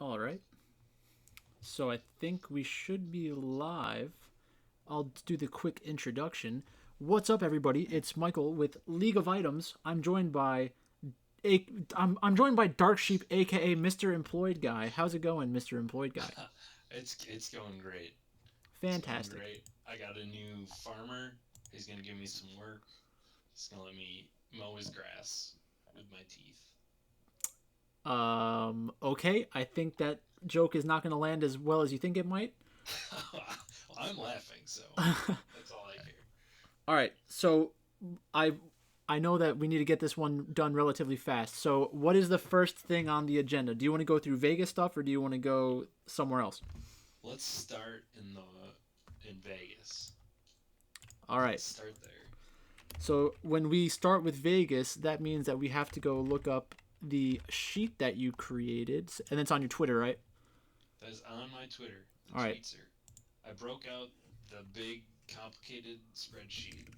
All right. So I think we should be live. I'll do the quick introduction. What's up, everybody? It's Michael with League of Items. A, I'm joined by Dark Sheep, aka Mr. Employed Guy. How's it going, Mr. Employed Guy? It's going great. It's going Fantastic. great. I got a new farmer. He's gonna give me some work. He's gonna let me mow his grass with my teeth. Okay. I think that joke is not going to land as well as you think it might. Well, I'm laughing, so that's all I care. All right. So I I know that we need to get this one done relatively fast. So, what is the first thing on the agenda? Do you want to go through Vegas stuff or do you want to go somewhere else? Let's start in Vegas. All right. Let's start there. So, when we start with Vegas, that means that we have to go look up the sheet that you created, and it's on your Twitter, right? That is on my Twitter. The All right. tweets are. I broke out the big complicated spreadsheet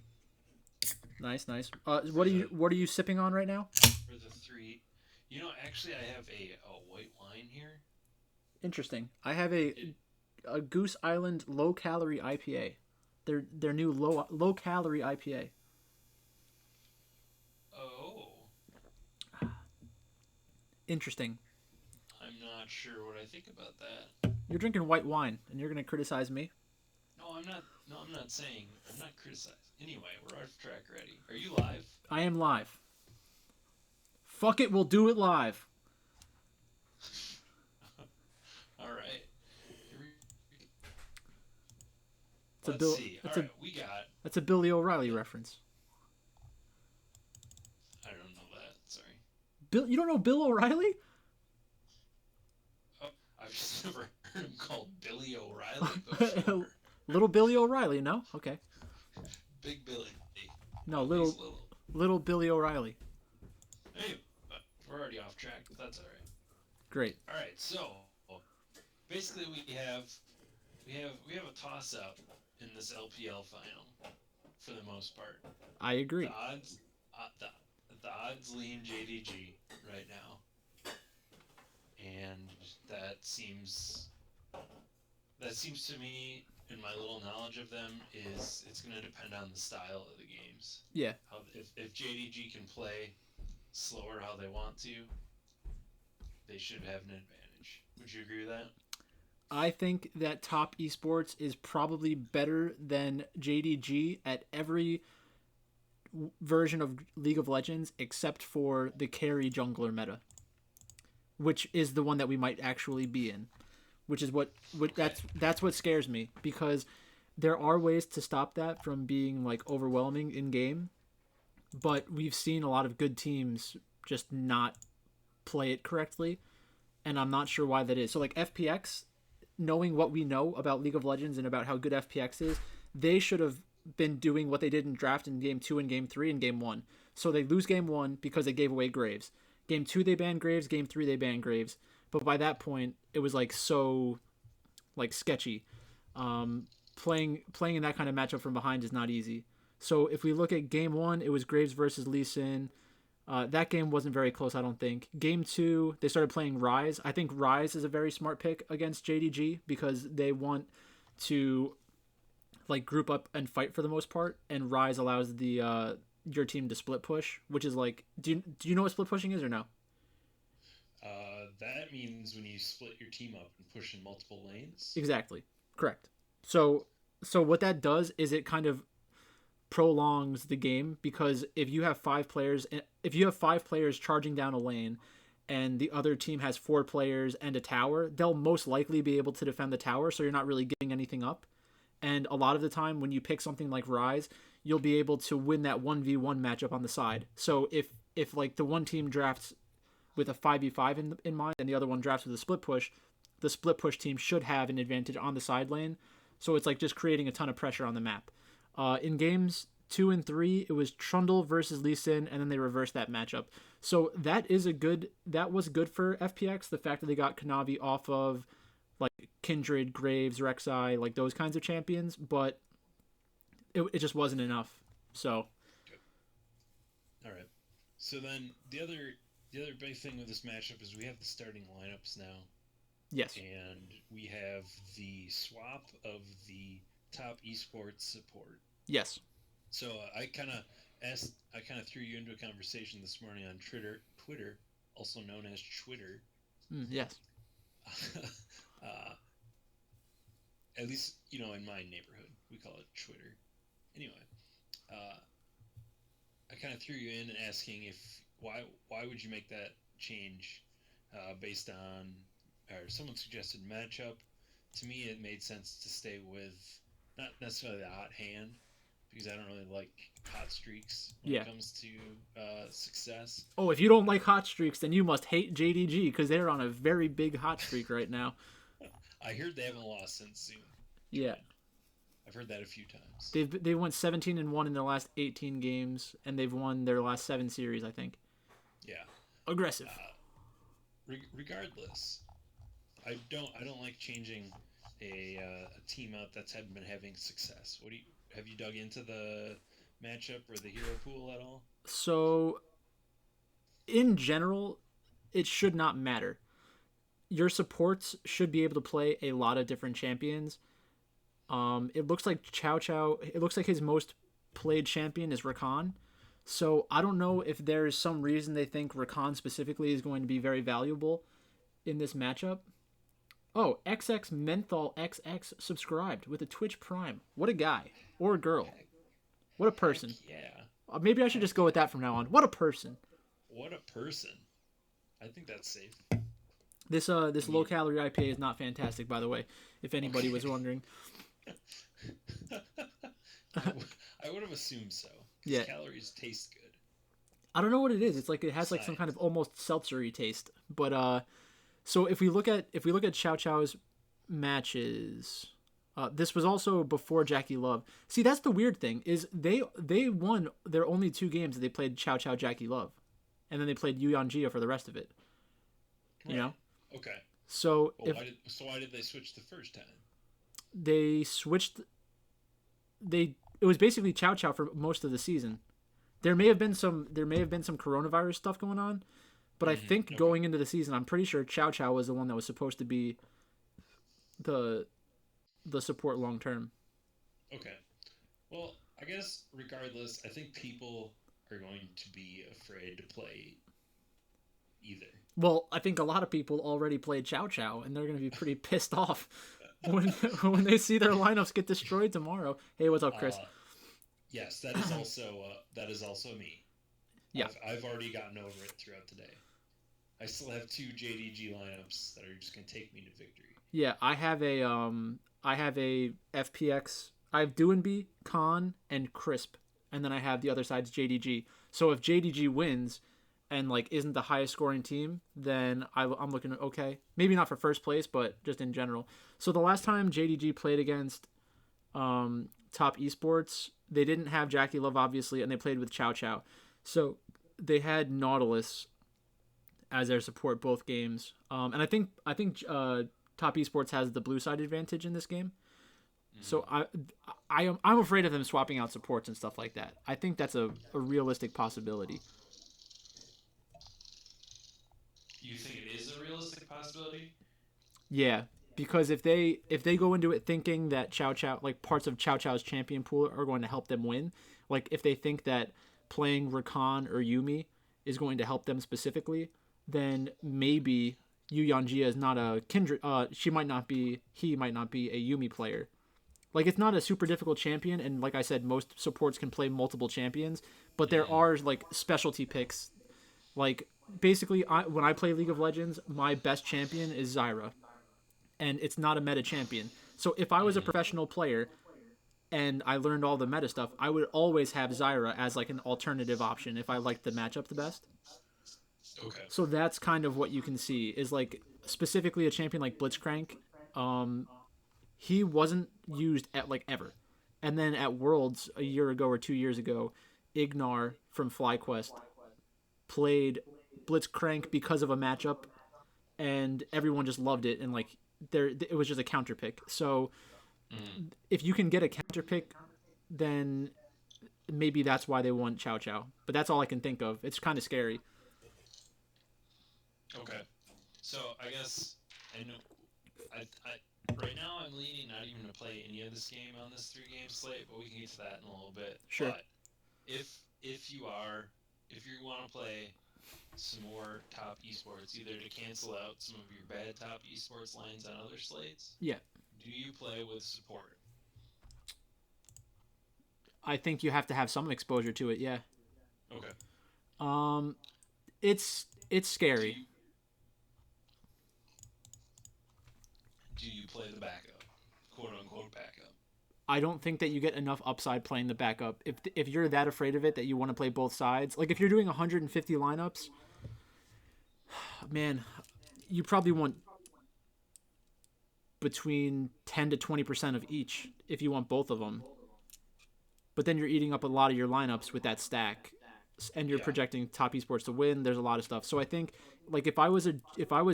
Nice, nice. for the What are you sipping on right now? for the three. Actually, I have a white wine here. Interesting. I have It a Goose Island low calorie IPA. Their new low calorie IPA. oh Interesting. I'm not sure what I think about that. You're drinking white wine and you're gonna criticize me. No, I'm not. No, I'm not saying. I'm not criticizing. Anyway, we're off track already. Are you live? I am live. Fuck it, we'll do it live. All right. It's a Let's Bill. see. All right, we got. That's a Billy O'Reilly reference. I don't know that. Sorry. Bill, you don't know Bill O'Reilly? Oh, I've just never heard him called Billy O'Reilly before. Little Billy O'Reilly, no? Okay. Big Billy. No, Oh, he's little. little Billy O'Reilly. Hey, we're already off track, but that's all right. Great. All right. So basically, we have a toss up in this LPL final for the most part. I The agree. odds, the odds lean JDG right now, and that seems that seems to me, in my little knowledge of them, is it's going to depend on the style of the games. Yeah. How if JDG can play slower how they want to, they should have an advantage. Would you agree with that? I think that Top Esports is probably better than JDG at every version of League of Legends except for the carry jungler meta, which is the one that we might actually be in. Which is what Okay. that's what scares me because there are ways to stop that from being like overwhelming in game, but we've seen a lot of good teams just not play it correctly, and I'm not sure why that is. So like FPX, knowing what we know about League of Legends and about how good FPX is, they should have been doing what they did in draft in game 2 and game 3 and game 1. So they lose game 1 because they gave away Graves. Game 2 they banned Graves, game 3 they banned Graves. But by that point it was like so like sketchy. Playing in that kind of matchup from behind is not easy. So if we look at game 1, it was Graves versus Lee Sin. That game wasn't very close, I don't think. Game 2, they started playing Rise. I think Rise is a very smart pick against JDG because they want to like group up and fight for the most part, and Rise allows the your team to split push, which is like, do you know what split pushing is or no? That means when you split your team up and push in multiple lanes. Exactly, correct. So what that does is it kind of prolongs the game because if you have five players charging down a lane and the other team has four players and a tower, they'll most likely be able to defend the tower, so you're not really giving anything up. And a lot of the time when you pick something like Rise, you'll be able to win that 1v1 matchup on the side. So if like the one team drafts with a 5v5 in mind and the other one drafts with a split push, the split push team should have an advantage on the side lane. So it's like just creating a ton of pressure on the map. In games 2 and 3, it was Trundle versus Lee Sin, and then they reversed that matchup. So that was good for FPX. The fact that they got Kanavi off of like Kindred, Graves, Rek'Sai, like those kinds of champions, but it just wasn't enough. So Okay. All right. So then the other big thing with this matchup is we have the starting lineups now. Yes. and we have the swap of the top esports support. Yes. So I kind of threw you into a conversation this morning on Twitter, also known as Twitter. Yes. uh, at least in my neighborhood we call it Twitter. Anyway, uh, I kind of threw you in asking if why would you make that change based on or someone suggested matchup. To me, it made sense to stay with not necessarily the hot hand because I don't really like hot streaks when it Yeah. comes to success. Oh, if you don't like hot streaks, then you must hate JDG because they're on a very big hot streak right now. I heard they haven't lost since Zoom Yeah. joined. I've heard that a few times. They went 17-1 in their last 18 games, and they've won their last 7 series, I think. Yeah. Aggressive. Regardless, I don't like changing a team out that's been having success. Have you dug into the matchup or the hero pool at all? So, in general, it should not matter. Your supports should be able to play a lot of different champions. It looks like Chow Chow. It looks like his most played champion is Rakan. So I don't know if there's some reason they think Rakan specifically is going to be very valuable in this matchup. Oh, XX Menthol XX subscribed with a Twitch Prime. What a guy or a girl. Heck, What a heck person. yeah! Maybe I should just go with that from now on. What a person. What a person! I think that's safe. This I low mean, calorie IPA is not fantastic, by the way, if anybody was okay. wondering. I would have assumed so because Yeah, calories taste good. I don't know what it is. It's like it has like some kind Science. of almost seltzery taste. But so if we look at Chow Chow's matches, this was also before Jackie Love. See, that's the weird thing is they won their only 2 games that they played Chow Chow Jackie Love, and then they played Yu Yanjia for the rest of it. You Right. know, Okay. so Well, if why did they switch the first time? they switched, it was basically Chow Chow for most of the season. There may have been some coronavirus stuff going on, but I think Okay. going into the season, I'm pretty sure Chow Chow was the one that was supposed to be the the support long term. Okay. Well, I guess regardless, I think people are going to be afraid to play either. Well, I think a lot of people already played Chow Chow, and they're going to be pretty pissed off when when they see their lineups get destroyed tomorrow. Hey, what's up, Chris? Uh, yes, that is also me. Yeah, I've already gotten over it throughout the day. I still have 2 JDG lineups that are just going to take me to victory. yeah. I have a FPX. I have Doinby, Khan, and Crisp, and then I have the other side's JDG. So if JDG wins, and like isn't the highest scoring team, then I'm looking okay. Maybe not for first place, but just in general. So the last time JDG played against top esports, they didn't have Jackie Love obviously, and they played with Chow Chow. So they had Nautilus as their support both games. And I think top esports has the blue side advantage in this game. So Mm-hmm. I'm afraid of them swapping out supports and stuff like that. I think that's a realistic possibility. You think it is a realistic possibility? Yeah, because if they go into it thinking that Chow Chow, like parts of Chow Chow's champion pool are going to help them win, like if they think that playing Rakan or Yumi is going to help them specifically, then maybe Yu Yanjia is not a kindred. He might not be a Yumi player. Like it's not a super difficult champion, and like I said, most supports can play multiple champions, but there Mm-hmm. are like specialty picks. Like basically, when I play League of Legends, my best champion is Zyra, and it's not a meta champion. So if I was a Mm-hmm. professional player and I learned all the meta stuff, I would always have Zyra as like an alternative option if I liked the matchup the best. Okay. So that's kind of what you can see is like specifically a champion like Blitzcrank. Um, he wasn't used at like ever, and then at Worlds a year ago or 2 years ago, Ignar from FlyQuest played Blitzcrank because of a matchup, and everyone just loved it, and like there it was just a counter pick. So Mm-hmm. if you can get a counter pick, then maybe that's why they want Chow Chow. But that's all I can think of. It's kind of scary. Okay. So I guess, and Right now I'm leaning not even to play any of this game on this 3-game slate, but we can get to that in a little bit. Sure. But if you are if you want to play some more top esports, either to cancel out some of your bad top esports lines on other slates, Yeah. do you play with support? I think you have to have some exposure to it. Yeah. Okay. Um, it's Do scary. you do you play the backup, quote unquote backup? I don't think that you get enough upside playing the backup. If you're that afraid of it that you want to play both sides, like if you're doing 150 lineups, man, you probably want between 10 to 20% of each if you want both of them. But then you're eating up a lot of your lineups with that stack, and you're Yeah. projecting top esports to win. There's a lot of stuff. So I think like if I was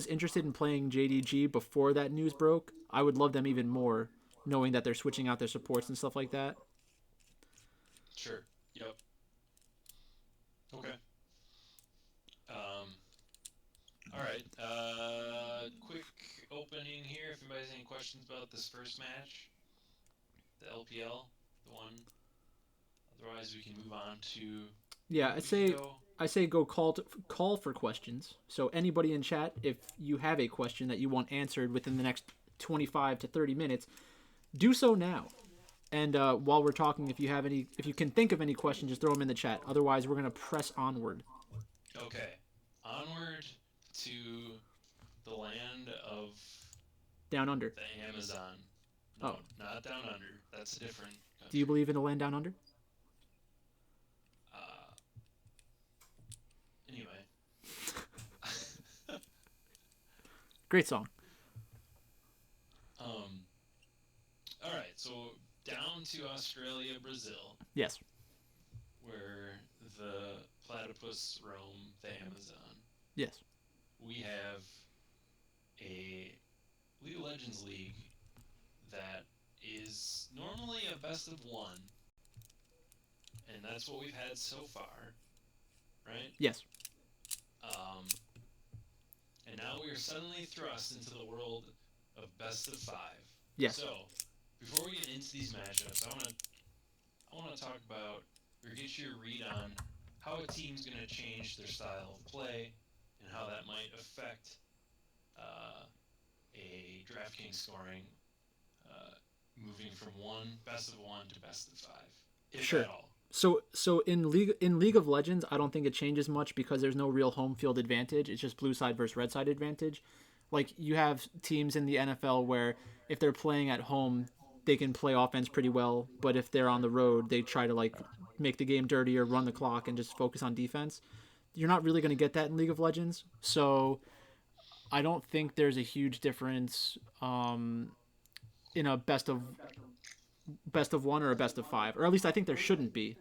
interested in playing JDG before that news broke, I would love them even more, knowing that they're switching out their supports and stuff like that. Sure. Yep. Okay. Um. All right. Quick opening here. If anybody has any questions about this first match, the LPL, the one. Otherwise, we can move on to. Yeah, We can go. I say go call for questions. So anybody in chat, if you have a question that you want answered within the next 25 to 30 minutes, do so now. And while we're talking, if you can think of any questions, just throw them in the chat. Otherwise, we're gonna press onward. Okay. Onward to the land of Down under. the Amazon. No, Oh, not down under. That's a different do you country. believe in a land down under? Uh, anyway. Great song. All right. So down to Australia, Brazil, Yes. where the platypus roam the Amazon. Yes. We have a League of Legends league that is normally a best of one, and that's what we've had so far, right? Yes. And now we are suddenly thrust into the world of best of 5. Yes. So, before we get into these matchups, I want to talk about or get your read on how a team's going to change their style of play and how that might affect a DraftKings scoring, moving from best of one to best of 5, if Sure. at all. So in League of Legends, I don't think it changes much because there's no real home field advantage. It's just blue side versus red side advantage. Like you have teams in the NFL where if they're playing at home, they can play offense pretty well, but if they're on the road, they try to like make the game dirty or run the clock and just focus on defense. You're not really going to get that in League of Legends. So I don't think there's a huge difference in a best of one or a best of five, or at least I think there shouldn't be,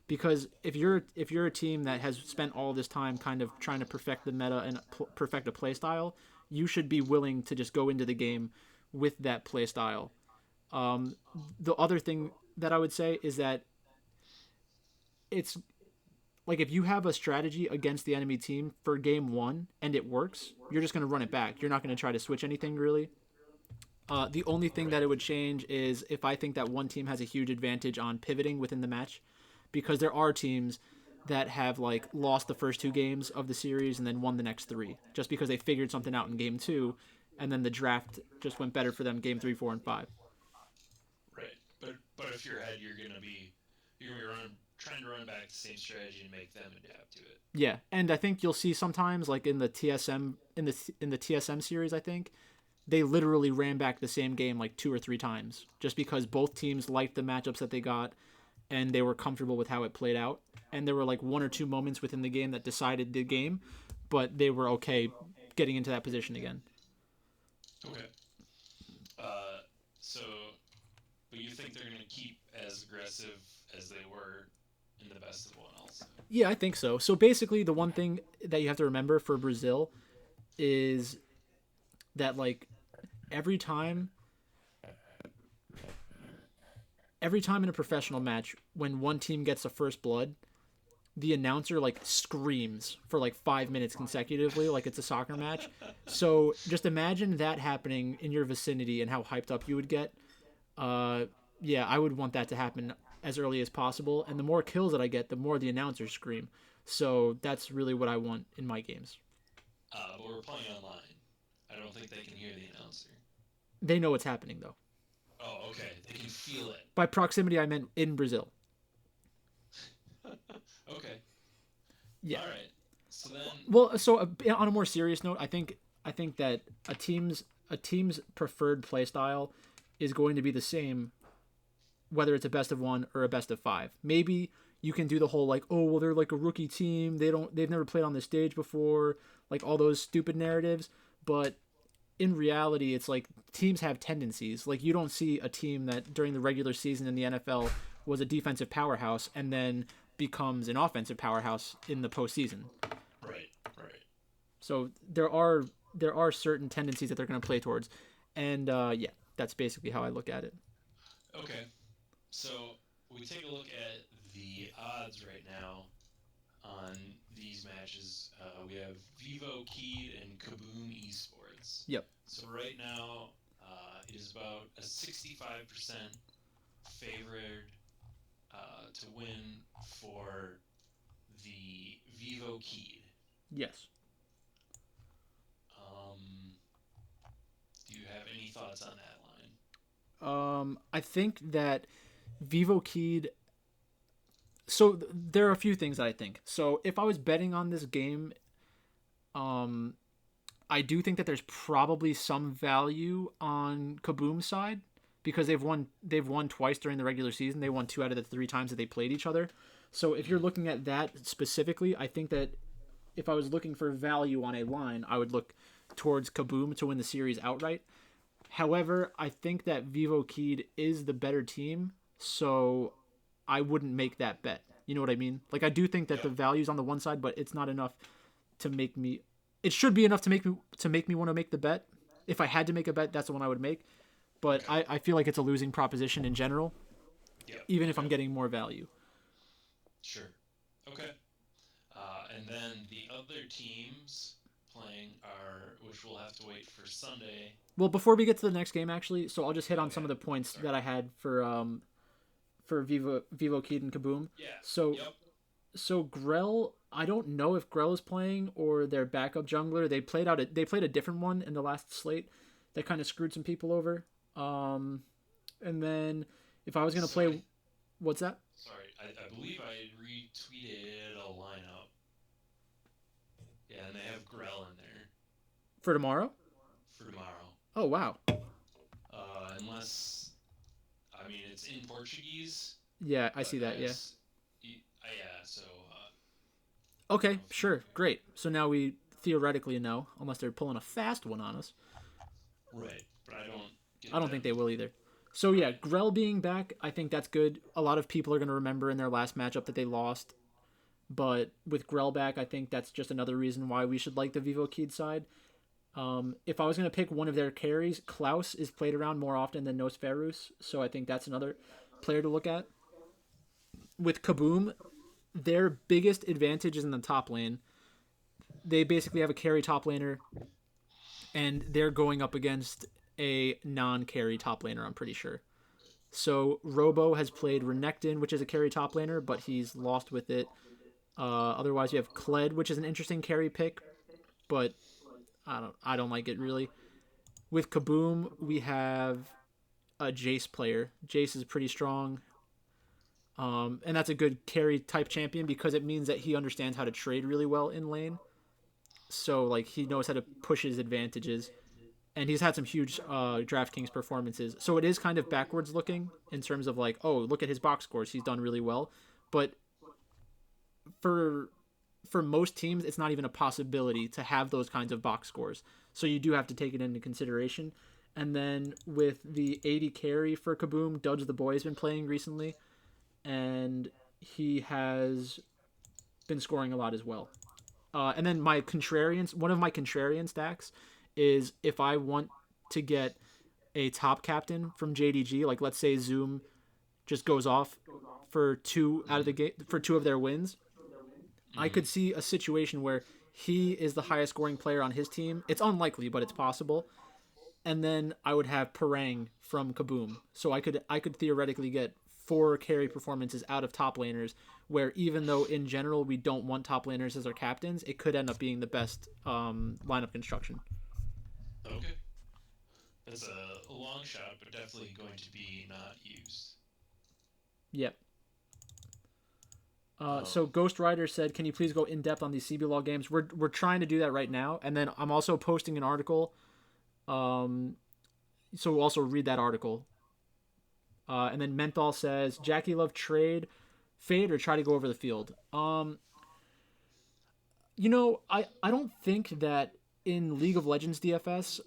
because if you're a team that has spent all this time kind of trying to perfect the meta and perfect a play style, you should be willing to just go into the game with that play style. The other thing that I would say is that it's like if you have a strategy against the enemy team for game one and it works, you're just going to run it back. You're not going to try to switch anything really. The only thing Right. that it would change is if I think that one team has a huge advantage on pivoting within the match, because there are teams that have like lost the first 2 games of the series and then won the next 3 just because they figured something out in game 2, and then the draft just went better for them game 3, 4, and 5. Right. But if you're ahead, you're gonna be trying to run back the same strategy and make them adapt to it. Yeah, and I think you'll see sometimes like in the TSM in the TSM series, I think they literally ran back the same game like 2 or 3 times just because both teams liked the matchups that they got and they were comfortable with how it played out. And there were like 1 or 2 moments within the game that decided the game, but they were okay getting into that position again. Okay. So, but you think they're gonna keep as aggressive as they were in the best of one, also? Yeah, I think so. So basically, the one thing that you have to remember for Brazil is that like every time every time in a professional match when one team gets the first blood, the announcer like screams for like 5 minutes consecutively, like it's a soccer match. So just imagine that happening in your vicinity and how hyped up you would get. Uh, yeah, I would want that to happen as early as possible. And the more kills that I get, the more the announcers scream. So that's really what I want in my games. But we're playing online. I don't think they can hear the announcer. They know what's happening though. Oh, okay. They can feel it. By proximity, I meant in Brazil. Okay. Yeah. All right. So then. Well, so on a more serious note, I think that a team's preferred play style is going to be the same whether it's a best of one or a best of five. Maybe you can do the whole like, oh well, they're like a rookie team. They've never played on this stage before, like all those stupid narratives. But in reality, it's like teams have tendencies. Like you don't see a team that during the regular season in the NFL was a defensive powerhouse and then becomes an offensive powerhouse in the postseason. Right. Right. So there are certain tendencies that they're going to play towards, and yeah, that's basically how I look at it. Okay. So we take a look at the odds right now on these matches. We have Vivo Keyed and Kaboom Esports. Yep. So right now, it is about a 65% favored to win for the Vivo Keyed. Yes. Um, do you have any thoughts on that line? I think that Vivo Keyed. So there are a few things that I think. So if I was betting on this game, um, I do think that there's probably some value on Kaboom's side because they've won twice during the regular season. They won 2 out of the 3 times that they played each other. So if you're looking at that specifically, I think that if I was looking for value on a line, I would look towards Kaboom to win the series outright. However, I think that Vivo Keyed is the better team, so I wouldn't make that bet. You know what I mean? Like I do think that the Yep. value's on the one side, but it's not enough to make me. It should be enough to make me want to make the bet. If I had to make a bet, that's the one I would make. But Okay. I feel like it's a losing proposition in general, Yep. even if I'm Okay. getting more value. Sure. Okay. And then the other teams playing are, which we'll have to wait for Sunday. Well, before we get to the next game, actually, so I'll just hit on some Okay. of the points Sorry. that I had for Vivo Kid and Kaboom. Yeah. So Yep. so Grell, I don't know if Grell is playing or their backup jungler. They played a different one in the last slate that kind of screwed some people over. And then if I was gonna So I, play, what's that sorry, I believe I retweeted a lineup. Yeah, and they have Grell in there for tomorrow? for tomorrow. Oh wow, Unless, I mean, it's in Portuguese, yeah, I but see that. Yeah. yeah. So I don't Okay, know if you. sure, great. So now we theoretically know, unless they're pulling a fast one on us. Right, but I don't I get don't think they them. will either. So yeah, Right. Grell being back, I think that's good. A lot of people are going to remember in their last matchup that they lost, but with Grell back, I think that's just another reason why we should like the Vivo Kid side. If I was going to pick one of their carries, Klaus is played around more often than Nosferus, so I think that's another player to look at. With Kaboom, their biggest advantage is in the top lane. They basically have a carry top laner, and they're going up against a non-carry top laner, I'm pretty sure. So Robo has played Renekton, which is a carry top laner, but he's lost with it. Otherwise, you have Kled, which is an interesting carry pick, but I don't like it really. With Kaboom, we have a Jace player. Jace is pretty strong, and that's a good carry type champion because it means that he understands how to trade really well in lane. So like he knows how to push his advantages, and he's had some huge DraftKings performances. So it is kind of backwards looking in terms of like, oh, look at his box scores. He's done really well, but for for most teams, it's not even a possibility to have those kinds of box scores. So you do have to take it into consideration. And then with the 80 carry for Kaboom, Dudge the Boy has been playing recently, and he has been scoring a lot as well. And then one of my contrarian stacks is if I want to get a top captain from JDG, like let's say Zoom just goes off for two out of the Mm-hmm. game for two of their wins, I could see a situation where he is the highest scoring player on his team. It's unlikely, but it's possible. And then I would have Parang from Kaboom. So I could theoretically get 4 carry performances out of top laners, where even though in general we don't want top laners as our captains, it could end up being the best lineup construction. Okay. That's a long shot, but definitely going to be not used. Yep. So Um, Ghost Rider said, "Can you please go in depth on these cblol games?" We're trying to do that right now, and then I'm also posting an article. Um, so we'll also read that article. And then Menthol says, "Jackie Love trade, fade, or try to go over the field." I don't think that in League of Legends DFS,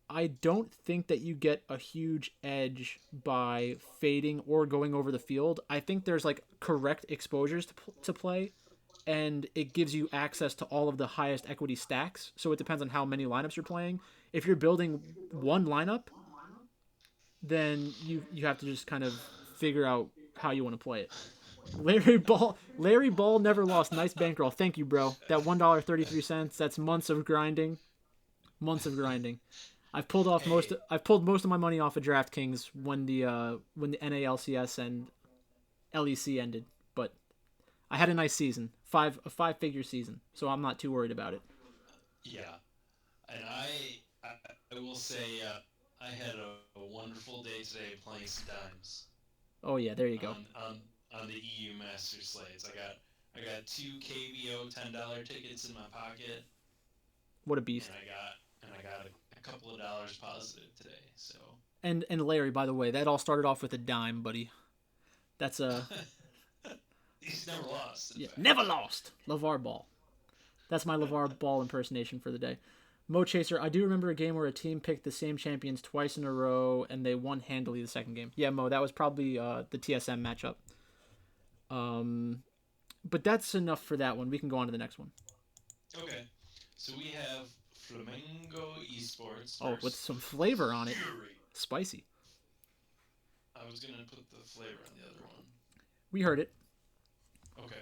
I don't think that you get a huge edge by fading or going over the field. I think there's like correct exposures to play, and it gives you access to all of the highest equity stacks. So it depends on how many lineups you're playing. If you're building one lineup, then you have to just kind of figure out how you want to play it. Larry Ball never lost. Nice bankroll. Thank you, bro. That $1.33. That's months of grinding. Months of grinding. hey, I've pulled most of my money off of DraftKings when the NALCS and LEC ended, but I had a nice season, a 5-figure season, so I'm not too worried about it. yeah, and I will say I had a wonderful day today playing some dimes Oh yeah, there you go. on the EU Master slates. I got two KBO $10 tickets in my pocket, What a and beast. I got a couple of dollars positive today. So And Larry, by the way, that all started off with a dime, buddy. That's a he's never lost, in yeah, never fact. lost. LeVar Ball. That's my LeVar Ball impersonation for the day. Mo Chaser, I do remember a game where a team picked the same champions twice in a row and they won handily the second game. Yeah, Mo, that was probably the TSM matchup. Um, but that's enough for that one. We can go on to the next one. Okay, so we have Flamingo Esports Oh, with versus some flavor on it. Fury. Spicy. I was gonna put the flavor on the other one. We heard it. Okay,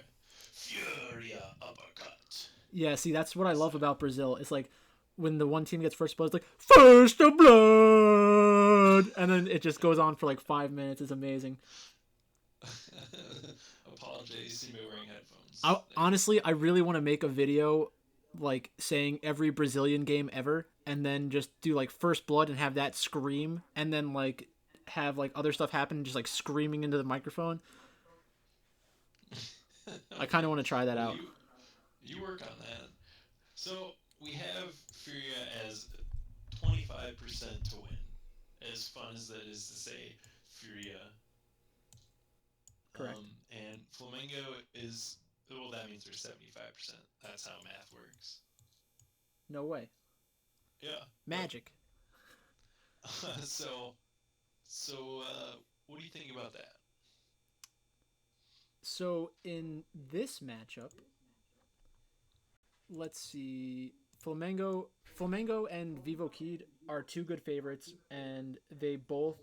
Furia uppercut. Yeah, see, that's what I So love about Brazil. It's like when the one team gets first blood, it's like, first of blood! And then it just goes on for like 5 minutes. It's amazing. apologize, you may be wearing headphones I there. honestly, I really want to make a video like saying every Brazilian game ever, and then just do like first blood and have that scream, and then like have like other stuff happen, just like screaming into the microphone. I kind of Okay, want to try that well out. you work on that. So we have Furia as 25% to win. As fun as that is to say, Furia. Correct. And Flamingo is, well, that means they're 75%. That's how math works. No way. Yeah. Yep. Magic. so, so, what do you think about that? So in this matchup, let's see. Flamengo and Vivo Kid are two good favorites, and they both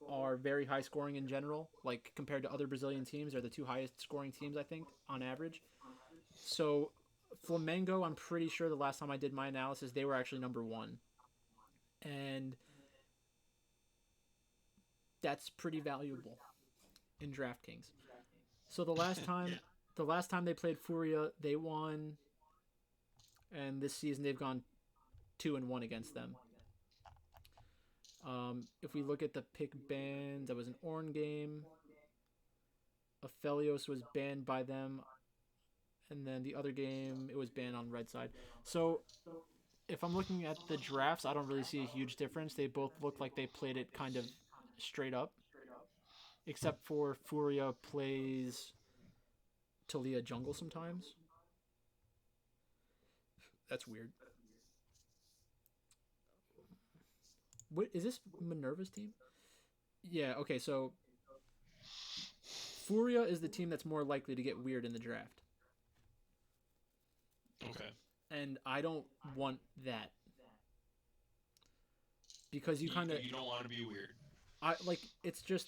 are very high scoring in general. Like compared to other Brazilian teams, they're the two highest scoring teams I think on average. So Flamengo, I'm pretty sure the last time I did my analysis, they were actually number one, and that's pretty valuable in DraftKings. So Yeah. the last time they played Furia, they won, and this season they've gone 2-1 against them. If we look at the pick bans, that was an Orn game. Aphelios was banned by them, and then the other game it was banned on red side. So if I'm looking at the drafts, I don't really see a huge difference. They both look like they played it kind of straight up, except for Furia plays Talia jungle sometimes. That's weird. What is this Minerva's team? Yeah, okay, so Furia is the team that's more likely to get weird in the draft. Okay. And I don't want that because you kind of You don't want to be weird. I like it's just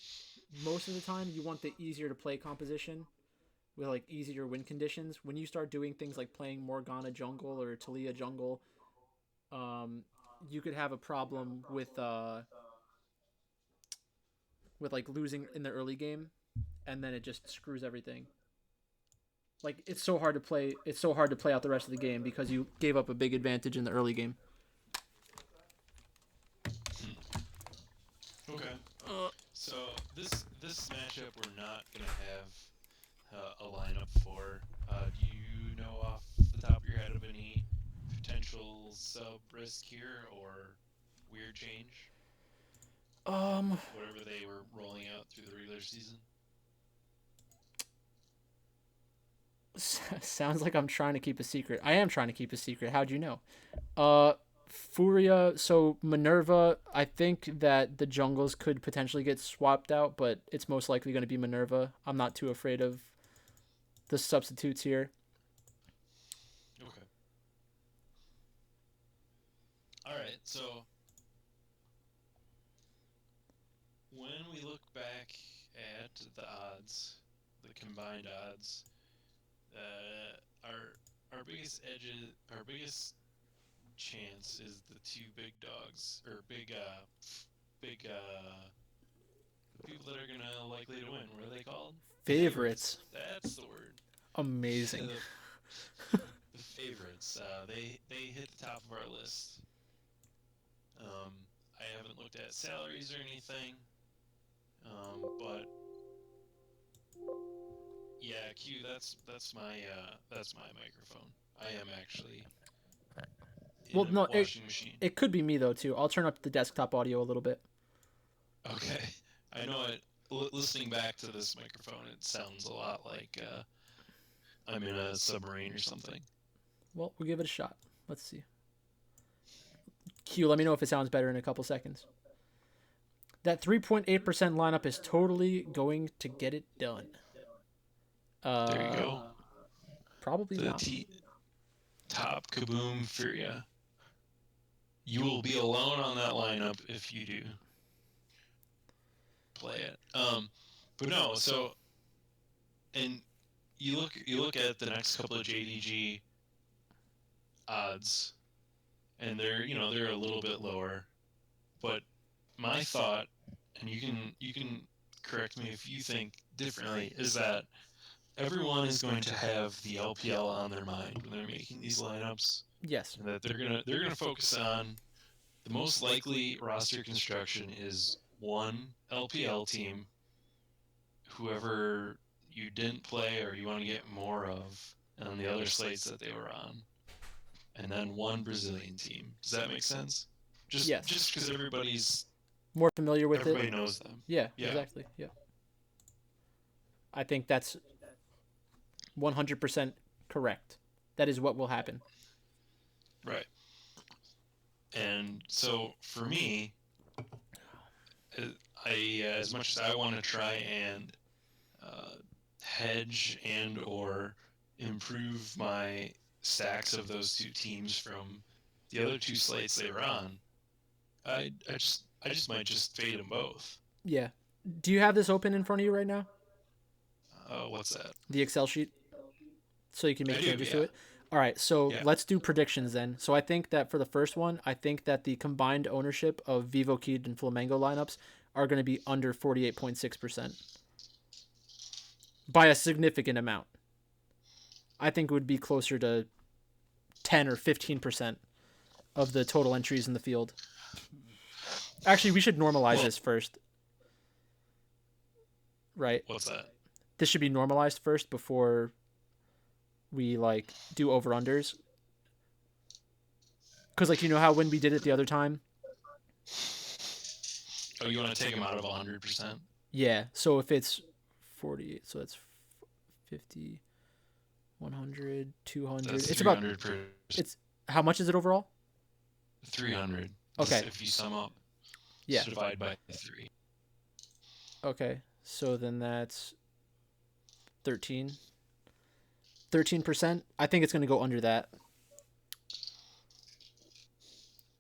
most of the time you want the easier to play composition. with like easier win conditions. When you start doing things like playing Morgana jungle or Talia jungle, um, you could have a problem with like losing in the early game, and then it just screws everything. Like it's so hard to play. It's so hard to play out the rest of the game because you gave up a big advantage in the early game. Okay. So this matchup we're not gonna have a lineup for. Do you know off the top of your head of any potential sub risk here or weird change Um, from whatever they were rolling out through the regular season? sounds like I'm trying to keep a secret. I am trying to keep a secret. How'd you know? Uh, Furia. So Minerva. I think that the jungles could potentially get swapped out, but it's most likely going to be Minerva. I'm not too afraid of the substitutes here. Okay. All right. So when we look back at the odds, the combined odds, our biggest edges, our biggest chance is the two big dogs or big the people that are gonna likely to win. What are they called? Favorites. That's the word. Amazing. The favorites. They hit the top of our list. I haven't looked at salaries or anything. But yeah, Q. That's my microphone. I am actually in Well, a no, washing machine. it could be me though too. I'll turn up the desktop audio a little bit. Okay, I know it. Listening back to this microphone, it sounds a lot like I'm in a submarine or something. Well, we'll give it a shot. Let's see. Q, let me know if it sounds better in a couple seconds. That 3.8% lineup is totally going to get it done. There you go. Probably The not. Top Kaboom Furia. You will be alone on that lineup if you do play it. But no. So, and you look at the next couple of JDG odds, and they're a little bit lower. But my thought, and you can correct me if you think differently, is that everyone is going to have the LPL on their mind when they're making these lineups. Yes. And that they're gonna focus on the most likely roster construction is one LPL team, whoever you didn't play or you want to get more of on the other slates that they were on, and then one Brazilian team. Does that make sense? Yes. Just because everybody's more familiar with everybody knows them. Yeah, exactly. Yeah. I think that's 100% correct. That is what will happen. Right. And so for me, as much as I want to try and hedge and or improve my stacks of those two teams from the other two slates they were on, I just might just fade them both. Yeah. Do you have this open in front of you right now? What's that? The Excel sheet? So you can make changes to yeah. it? All right, so let's do predictions then. So I think that for the first one, I think that the combined ownership of Vivo Keyed and Flamengo lineups are going to be under 48.6%. By a significant amount. I think it would be closer to 10 or 15% of the total entries in the field. Actually, we should normalize this first. Right? What's that? This should be normalized first before we like do over-unders. Because like, you know how when we did it the other time? Oh, you want to take them out of 100%? Yeah, so if it's 48, so that's 50, 100, 200. That's it's 300 about it's how much is it overall? 300. Okay. If you sum up, yeah, divide by 3. Okay, so then that's 13%. I think it's going to go under that.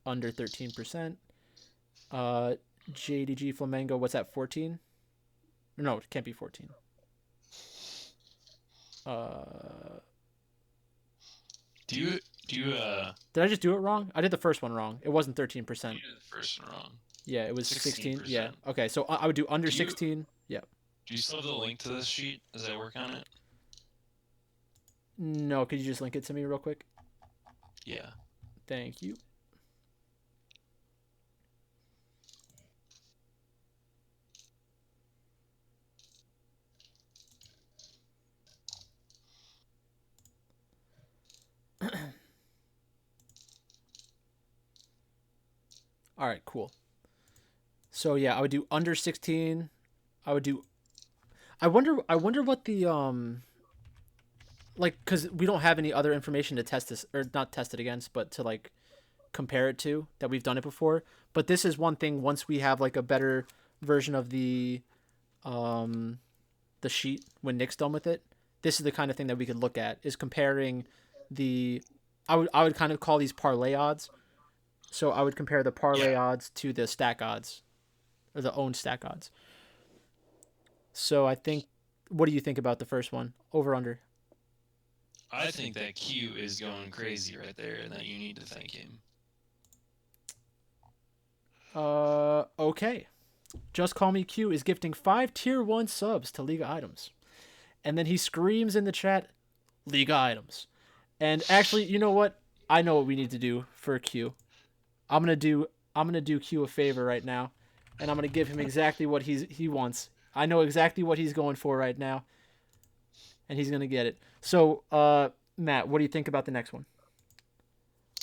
Under 13%. JDG Flamengo, what's that, 14? No, it can't be 14. Uh, Do you did I just do it wrong? I did the first one wrong. It wasn't 13%. you did the first one wrong? Yeah, it was 16. 16%. Yeah. Okay, so I would do under Do you- 16. Yeah. Do you still have the link to this sheet as I work on it? No, could you just link it to me real quick? Yeah. Thank you. All right, cool. So yeah, I would do under 16. I would do. I wonder what the like, because we don't have any other information to test this, or not test it against, but to like compare it to, that we've done it before. But this is one thing. Once we have like a better version of um the sheet when Nick's done with it, this is the kind of thing that we could look at, is comparing the. I would kind of call these parlay odds. So I would compare the parlay odds to the stack odds, or the own stack odds. So I think, what do you think about the first one? Over under. I think that Q is going crazy right there, and that you need to thank him. Okay. Just Call Me Q is gifting 5 tier 1 subs to Liga items. And then he screams in the chat, Liga items. And actually, you know what? I know what we need to do for Q. I'm gonna do Q a favor right now, and I'm gonna give him exactly what he wants. I know exactly what he's going for right now, and he's gonna get it. So, Matt, what do you think about the next one?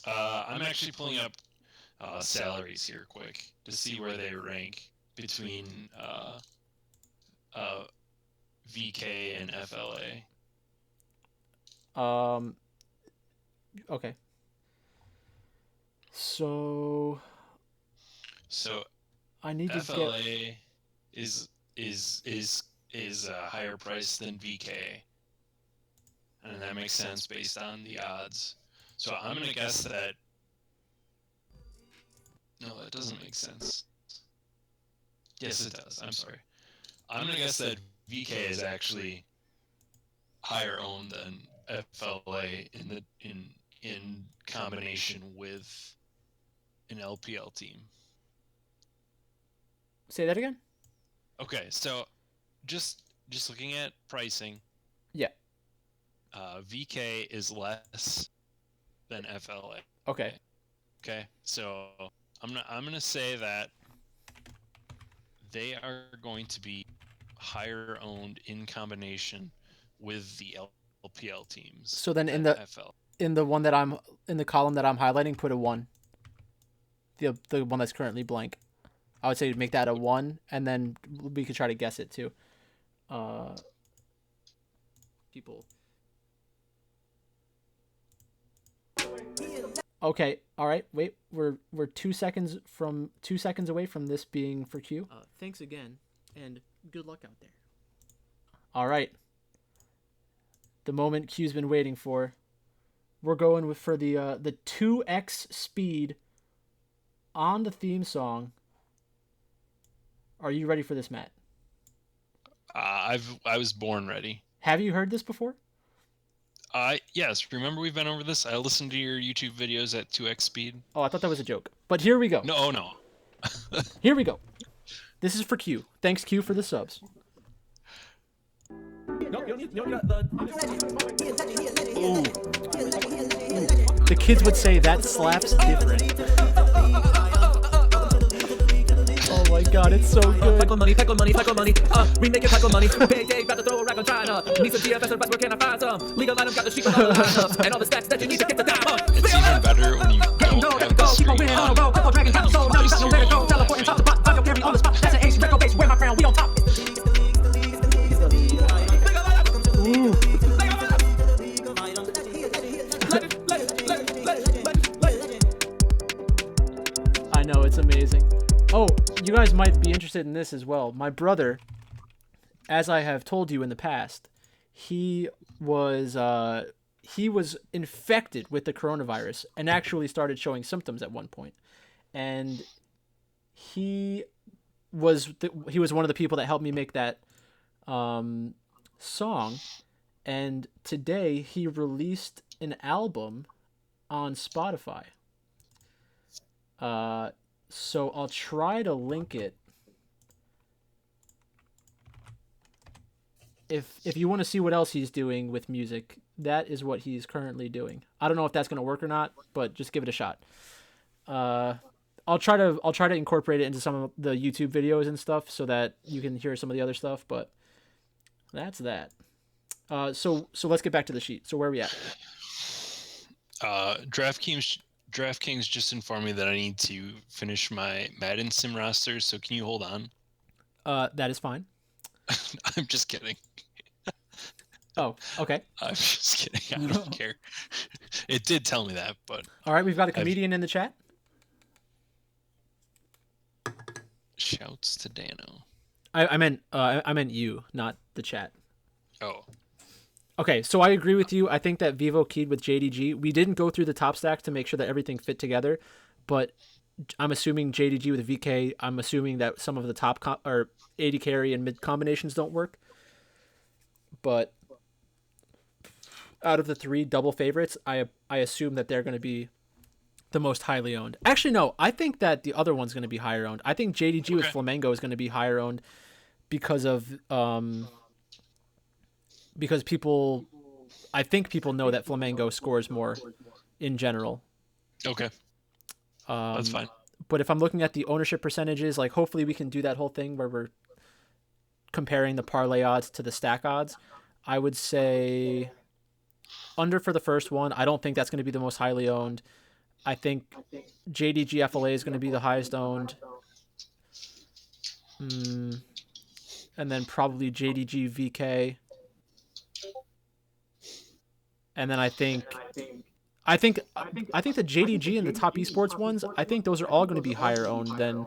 I'm actually pulling up salaries here quick to see where they rank between VK and FLA. Okay. So I need to FLA get. is a higher price than VK, and that makes sense based on the odds. So I'm gonna guess that. No, that doesn't make sense. Yes, it does. I'm sorry. I'm gonna guess that VK is actually higher owned than FLA in combination with an LPL team. Say that again? Okay, so just looking at pricing. Yeah. VK is less than FLA. Okay. Okay, so I'm gonna say that they are going to be higher owned in combination with the LPL teams. So then in the FL. in the one that I'm in the column that I'm highlighting, put a 1. The one that's currently blank. I would say make that a 1, and then we could try to guess it too. People. Okay, all right. Wait, we're 2 seconds away from this being for Q. Thanks again, and good luck out there. All right. The moment Q's been waiting for. We're going for the 2x speed on the theme song. Are you ready for this, Matt? I was born ready. Have you heard this before? Yes. Remember, we've been over this. I listened to your YouTube videos at 2x speed. Oh, I thought that was a joke. But here we go. No. Here we go. This is for Q. Thanks, Q, for the subs. Ooh. The kids would say that slaps different. Oh my god, it's so good. Peckle money, remake it, peckle money. Big day, about to throw a rack on China. Need some DFS advice, where can I find some? Legal items, got the sheep, and all the stats that you need to get the dime. It's even better when you don't have the screen on. Teleporting top to bot, I'll carry on the spot. That's an ace, record base, wear my crown, we on top. Ooh. I know, it's amazing. Oh, you guys might be interested in this as well. My brother, as I have told you in the past, he was infected with the coronavirus and actually started showing symptoms at one point. And he was one of the people that helped me make that song. and today he released an album on Spotify. So I'll try to link it. If you want to see what else he's doing with music, that is what he's currently doing. I don't know if that's gonna work or not, but just give it a shot. I'll try to incorporate it into some of the YouTube videos and stuff so that you can hear some of the other stuff. But that's that. So let's get back to the sheet. So where are we at? DraftKings just informed me that I need to finish my Madden sim roster. So can you hold on? That is fine. I'm just kidding. Oh, okay. I'm just kidding. I don't care. It did tell me that, but all right. We've got a comedian in the chat. Shouts to Dano. I meant you, not the chat. Oh. Okay, so I agree with you. I think that Vivo keyed with JDG. We didn't go through the top stack to make sure that everything fit together, but I'm assuming JDG with VK. I'm assuming that some of the top or 80 carry and mid combinations don't work. But out of the three double favorites, I assume that they're going to be the most highly owned. Actually, no. I think that the other one's going to be higher owned. I think JDG with Flamengo is going to be higher owned because of because I think people know that Flamengo scores more in general. Okay. That's fine. But if I'm looking at the ownership percentages, like hopefully we can do that whole thing where we're comparing the parlay odds to the stack odds. I would say under for the first one. I don't think that's going to be the most highly owned. I think JDG FLA is going to be the highest owned. And then probably JDG VK. And then I think the JDG and the top esports ones, I think those are all going to be higher owned than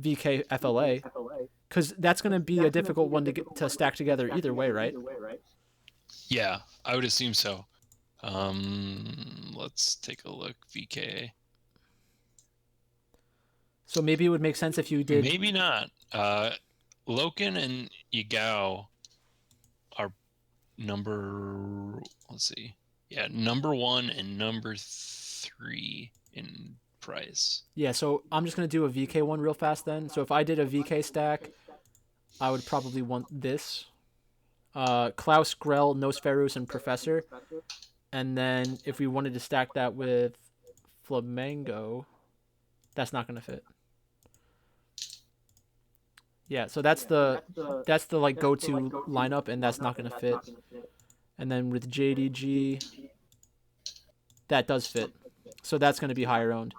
VK FLA, because that's going to be a difficult one to stack together either way, right? Yeah, I would assume so. Let's take a look. VK. So maybe it would make sense if you did. Maybe not. Loken and Yagao are number 1 and number 3 in price. Yeah, so I'm just going to do a VK one real fast then. So if I did a VK stack, I would probably want this. Klaus, Grell, Nosferus, and Professor. And then if we wanted to stack that with Flamengo, that's not going to fit. Yeah, so that's the like go-to lineup, and that's not going to fit. And then with JDG, that does fit. So that's going to be higher owned.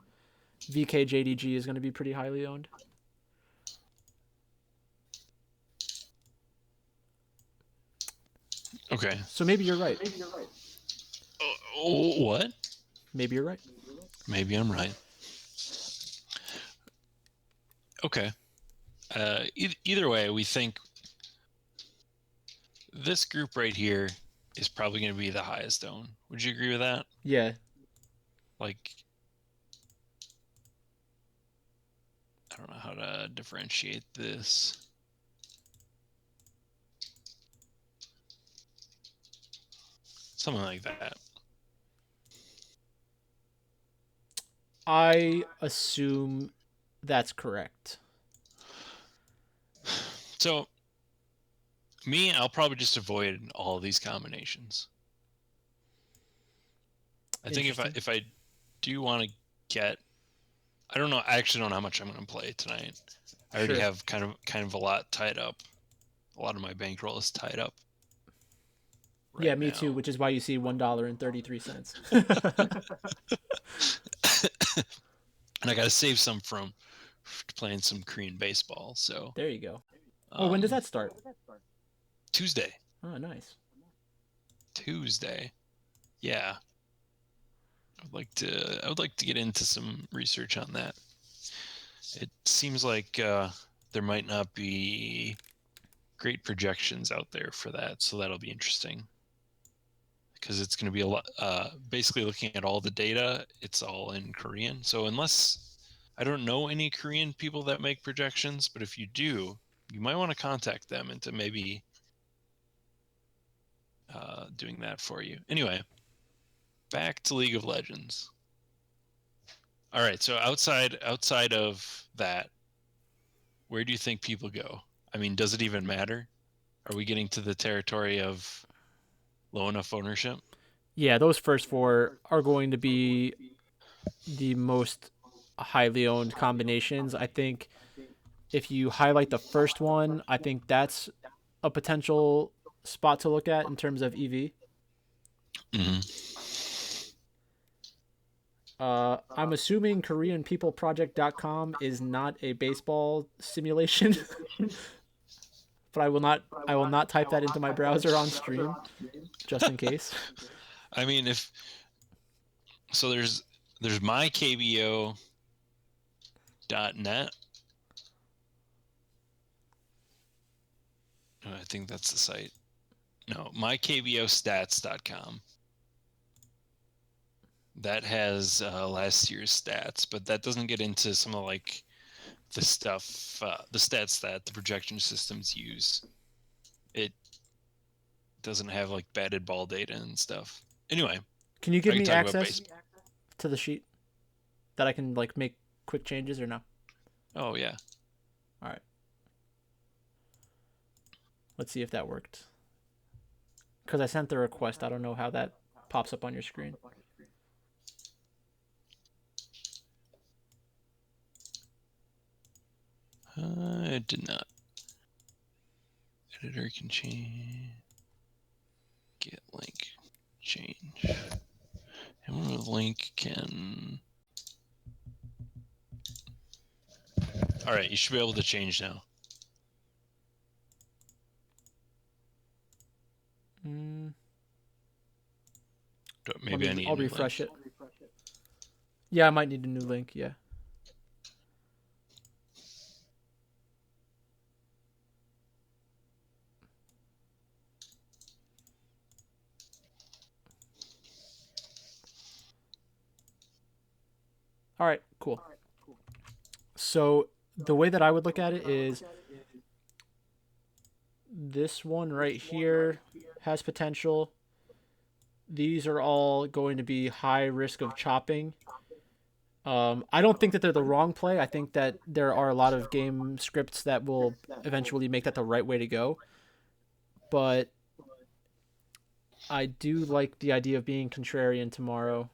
VK JDG is going to be pretty highly owned. Okay. So maybe you're right. What? Maybe you're right. Maybe I'm right. Okay. Either way, we think this group right here is probably going to be the highest owned. Would you agree with that? Yeah. Like, I don't know how to differentiate this. Something like that. I assume that's correct. So, I'll probably just avoid all of these combinations. I think if I do want to get, I don't know. I actually don't know how much I'm going to play tonight. I already have kind of a lot tied up. A lot of my bankroll is tied up. Yeah, me too. Which is why you see $1.33. And I got to save some from playing some Korean baseball. So there you go. Oh, when does that start? Tuesday. Oh, nice. Tuesday. Yeah. I would like to get into some research on that. It seems like there might not be great projections out there for that, so that'll be interesting. Because it's going to be a lot. Basically, looking at all the data, it's all in Korean. So unless I don't know any Korean people that make projections, but if you do, you might want to contact them and to maybe doing that for you. Anyway, back to League of Legends. All right, so outside of that, where do you think people go? I mean, does it even matter? Are we getting to the territory of low enough ownership? Yeah, those first four are going to be the most highly owned combinations. I think if you highlight the first one, I think that's a potential spot to look at in terms of EV. Mm-hmm. I'm assuming KoreanPeopleProject.com is not a baseball simulation, but I will not type that into my browser on stream, just in case. I mean, if so, there's mykbo.net. I think that's the site. No, mykbostats.com. That has last year's stats, but that doesn't get into some of like the stuff, the stats that the projection systems use. It doesn't have like batted ball data and stuff. Anyway, Can you I give can me talk about access baseball. to the sheet that I can like make quick changes or no? Oh yeah. All right. Let's see if that worked. Because I sent the request. I don't know how that pops up on your screen. It did not. Editor can change. Get link. Change. And one with link can. All right, you should be able to change now. Maybe I need I'll a new refresh link. it. Yeah, I might need a new link. Yeah. All right, cool. So the way that I would look at it is this one right here has potential. These are all going to be high risk of chopping. I don't think that they're the wrong play. I think that there are a lot of game scripts that will eventually make that the right way to go. But I do like the idea of being contrarian tomorrow.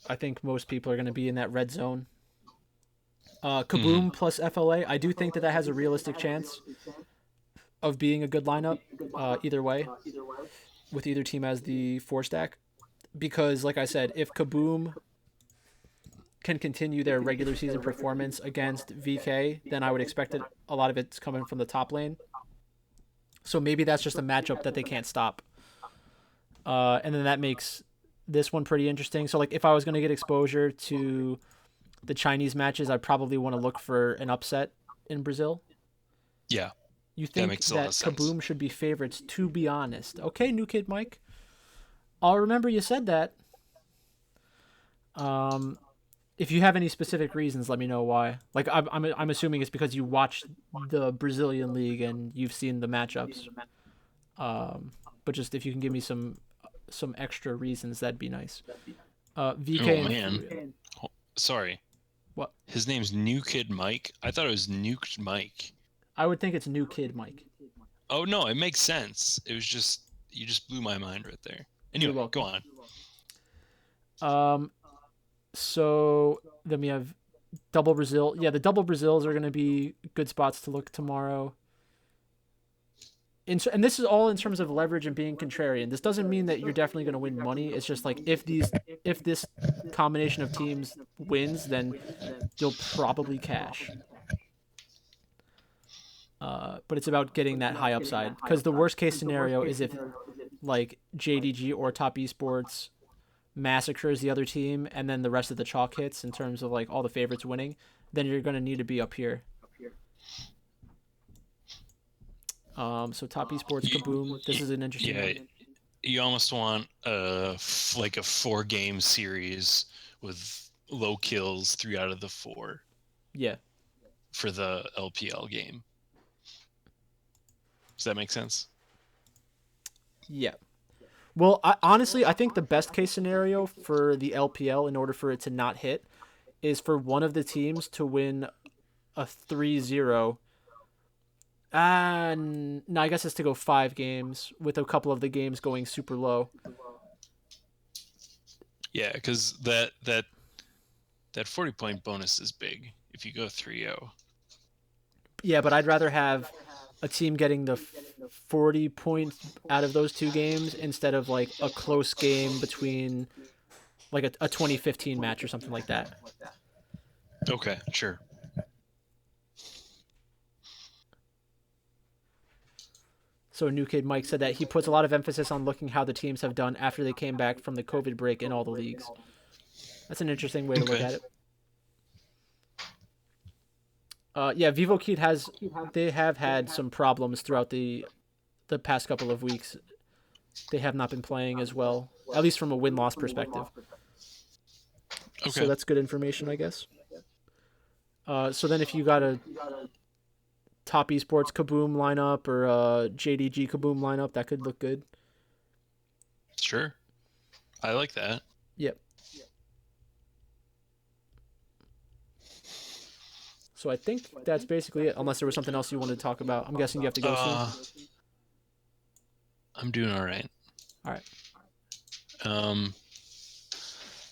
I think most people are going to be in that red zone. Kaboom plus FLA, I do think that that has a realistic chance of being a good lineup either way, with either team as the 4-stack. Because, like I said, if Kaboom can continue their regular season performance against VK, then I would expect it, a lot of it's coming from the top lane. So maybe that's just a matchup that they can't stop. And then that makes this one pretty interesting. So, like, if I was going to get exposure to the Chinese matches, I'd probably want to look for an upset in Brazil. Yeah. You think makes a lot that of sense. Kaboom should be favorites, to be honest. Okay, New Kid Mike. I'll remember you said that. If you have any specific reasons, let me know why. Like, I'm assuming it's because you watched the Brazilian league and you've seen the matchups. But just if you can give me some extra reasons, that'd be nice. VK Oh man. Sorry. What? His name's New Kid Mike. I thought it was Nuked Mike. I would think it's New Kid Mike. Oh no, it makes sense. It was just you just blew my mind right there. Anyway, You're welcome. go on. So then we have double Brazil. Yeah, the double Brazils are going to be good spots to look tomorrow. And this is all in terms of leverage and being contrarian. This doesn't mean that you're definitely going to win money. It's just like if this combination of teams wins, then you'll probably cash. But it's about getting that high upside, because the worst case scenario is if like JDG or Top Esports massacres the other team and then the rest of the chalk hits in terms of like all the favorites winning, then you're going to need to be up here. So Top Esports, Kaboom, this is an interesting one. You almost want like a 4-game series with low kills 3 out of the 4. Yeah. For the LPL game. Does that make sense? Yeah. Well, honestly, I think the best case scenario for the LPL, in order for it to not hit, is for one of the teams to win a 3-0. No, I guess it's to go 5 games, with a couple of the games going super low. Yeah, because that 40-point bonus is big if you go 3-0. Yeah, but I'd rather have a team getting the 40 points out of those 2 games instead of like a close game between like a 2015 match or something like that. Okay, sure. So New Kid Mike said that he puts a lot of emphasis on looking how the teams have done after they came back from the COVID break in all the leagues. That's an interesting way to look at it. Yeah, Vivo Kid they have had some problems throughout the past couple of weeks. They have not been playing as well, at least from a win-loss perspective. Okay. So that's good information, I guess. So then if you got a top esports Kaboom lineup or a JDG Kaboom lineup, that could look good. Sure. I like that. Yep. So I think that's basically it, unless there was something else you wanted to talk about. I'm guessing you have to go soon. I'm doing all right. All right.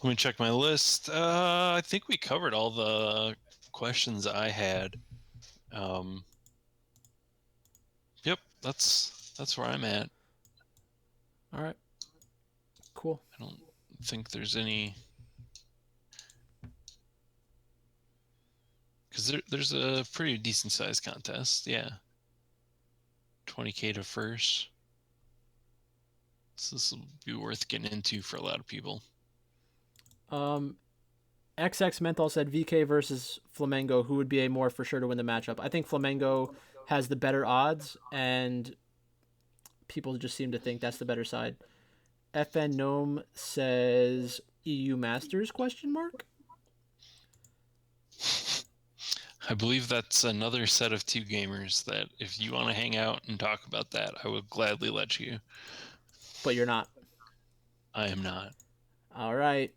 Let me check my list. I think we covered all the questions I had. Yep, that's where I'm at. All right. Cool. I don't think there's any, because there's a pretty decent sized contest. Yeah, 20K to first. So this will be worth getting into for a lot of people. XX Menthol said VK versus Flamengo, who would be a more for sure to win the matchup? I think Flamengo has the better odds, and people just seem to think that's the better side. FN Gnome says EU Masters ? I believe that's another set of 2 gamers that if you want to hang out and talk about that, I will gladly let you. But you're not. I am not. All right.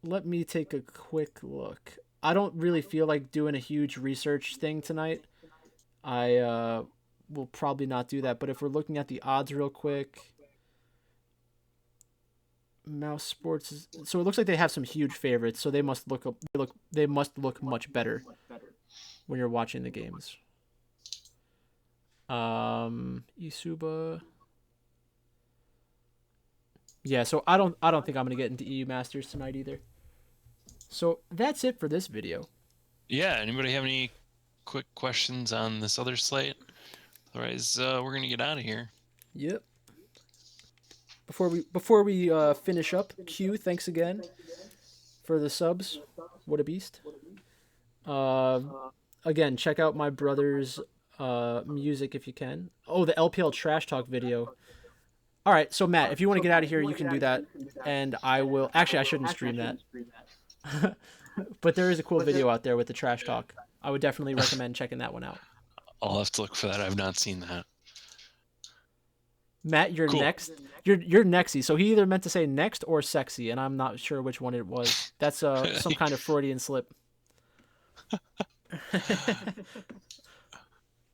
Let me take a quick look. I don't really feel like doing a huge research thing tonight. I will probably not do that. But if we're looking at the odds real quick, Mouse Sports so it looks like they have some huge favorites. So they must look much better when you're watching the games. Isuba. Yeah, so I don't think I'm gonna get into EU Masters tonight either. So that's it for this video. Yeah, anybody have any quick questions on this other slate? Otherwise, we're gonna get out of here. Yep. Before we finish up, Q, thanks again for the subs. What a beast. Again, check out my brother's music if you can. Oh, the LPL Trash Talk video. All right, so Matt, if you want to get out of here, you can do that, and I will. Actually, I shouldn't stream that. But there is a cool video out there with the trash talk. I would definitely recommend checking that one out. I'll have to look for that. I've not seen that. Matt, you're cool. Next. You're nexy. So he either meant to say next or sexy, and I'm not sure which one it was. That's some kind of Freudian slip.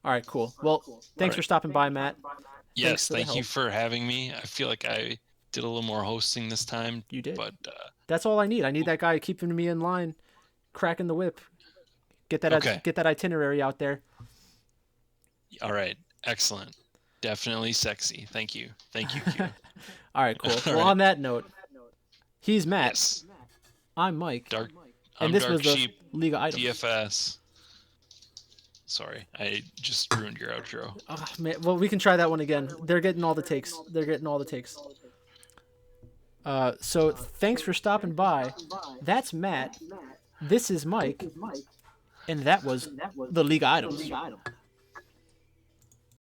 All right, cool. Well, thanks for stopping by, Matt. Yes, thank you for having me. I feel like I did a little more hosting this time. You did. But that's all I need. I need that guy keeping me in line, cracking the whip. Get that itinerary out there. All right. Excellent. Definitely sexy. Thank you. Thank you, Q. All right, cool. Well, on that note, he's Matt. Yes. I'm Mike. I'm Dark was the Sheep, League of Items. DFS. Sorry, I just ruined your outro. Oh, man. Well, we can try that one again. They're getting all the takes. So thanks for stopping by. That's Matt. This is Mike. And that was the League of Items.